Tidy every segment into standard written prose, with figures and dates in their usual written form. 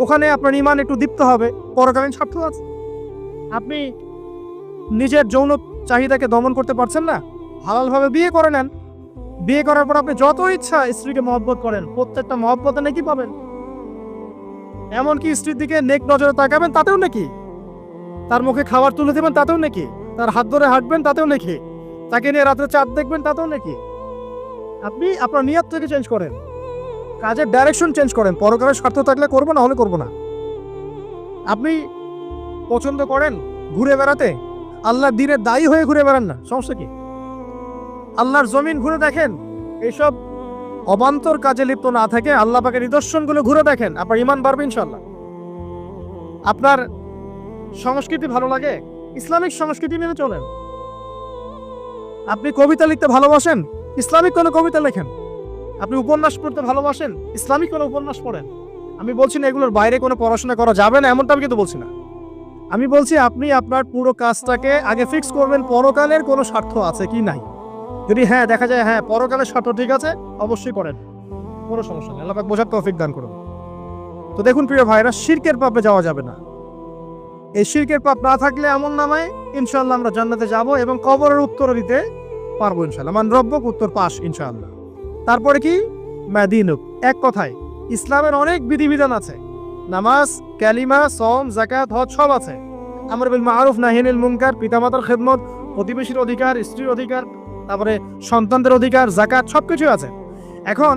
ওখানে আপনার ঈমান একটু দীপ্ত হবে, পরকালীন স্বার্থ আছে। আপনি নিজের যৌন চাহিদাকে দমন করতে পারছেন না, হালালভাবে বিয়ে করে নেন। বিয়ে করার পর আপনি যত ইচ্ছা স্ত্রীকে মহব্বত করেন, প্রত্যেকটা মহব্বতে নাকি পাবেন। এমনকি স্ত্রীর দিকে নেক নজরে তাকাবেন, তাতেও নাকি। তার মুখে খাবার তুলে দেবেন, তাতেও নাকি। তার হাত ধরে হাঁটবেন, তাতেও নাকি। তাকে নিয়ে রাত্রে চাঁদ দেখবেন, তাতেও নাকি। আপনি আপনার নিয়ত থেকে চেঞ্জ করেন, কাজের ডাইরেকশন চেঞ্জ করেন। পরকালের স্বার্থ থাকলে করবো, না হলে করবো না। আপনি পছন্দ করেন ঘুরে বেড়াতে, আল্লাহর দিনের দায়ী হয়ে ঘুরে বেড়ান না, সমস্যা কি? আল্লাহর জমিন ঘুরে দেখেন, এইসব অবান্তর কাজে লিপ্ত না থাকে আল্লাহ পাকের নিদর্শনগুলো ঘুরে দেখেন, আপনার ঈমান বাড়বে ইনশাআল্লাহ। আপনার সংস্কৃতি ভালো লাগে, ইসলামিক সংস্কৃতি মেনে চলেন। আপনি কবিতা লিখতে ভালোবাসেন, ইসলামিক কোনো কবিতা লেখেন। আপনি উপন্যাস পড়তে ভালোবাসেন, ইসলামিক কোনো উপন্যাস পড়েন। আমি বলছি না এগুলোর বাইরে কোনো পড়াশোনা করা যাবে না, এমনটা আমি কিন্তু বলছি না। আমি বলছি আপনি আপনার পুরো কাজটাকে আগে ফিক্স করবেন, পরকালের কোনো স্বার্থ আছে কি নাই। যদি হ্যাঁ দেখা যায় হ্যাঁ পরকালের স্বার্থ ঠিক আছে, অবশ্যই করেন, কোনো সমস্যা নেই। আল্লাহ পাক বোঝার তৌফিক দান করুন। তো দেখুন প্রিয় ভাইরা, শিরকের পাপে যাওয়া যাবে না। এই শিরকের পাপ না থাকলে আমল নামায় ইনশাআল্লাহ আমরা জান্নাতে যাব এবং কবরের উত্তর দিতে পারবো ইনশাআল্লাহ। মান রব্বক, উত্তর পাস ইনশাআল্লাহ। তারপরে কি? মাদিনুক। এক কথায় ইসলামের অনেক বিধিবিধান আছে, নামাজ, কালিমা, সওম, যাকাত, হজ সব আছে। আমর বিল মারুফ, নাহি আনিল মুনকার, পিতামাতার খেদমত, প্রতিবেশীর অধিকার, স্ত্রীর অধিকার, তারপরে সন্তানদের অধিকার, যাকাত সবকিছু আছে। এখন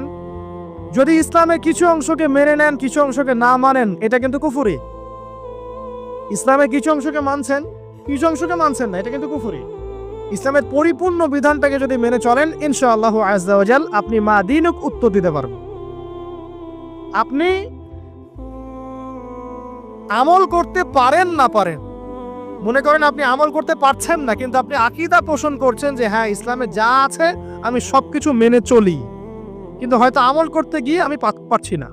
যদি ইসলামের কিছু অংশকে মেনে নেন, কিছু অংশকে না মানেন, এটা কিন্তু কুফরি। ইসলামের কিছু অংশকে মানছেন, কিছু অংশকে মানছেন না, এটা কিন্তু কুফরি। ইসলামের পরিপূর্ণ বিধানটাকে যদি মেনে চলেন ইনশাআল্লাহু আযজা ওয়া জাল আপনি মাদিনুক উত্তর দিতে পারবেন। আপনি আমল করতে পারেন না পারেন, মনে করেন আপনি আমল করতে পারছেন না, কিন্তু আপনি আকীদা পোষণ করছেন যে হ্যাঁ ইসলামে যা আছে আমি সবকিছু মেনে চলি, কিন্তু হয়তো আমল করতে গিয়ে আমি পারছি না।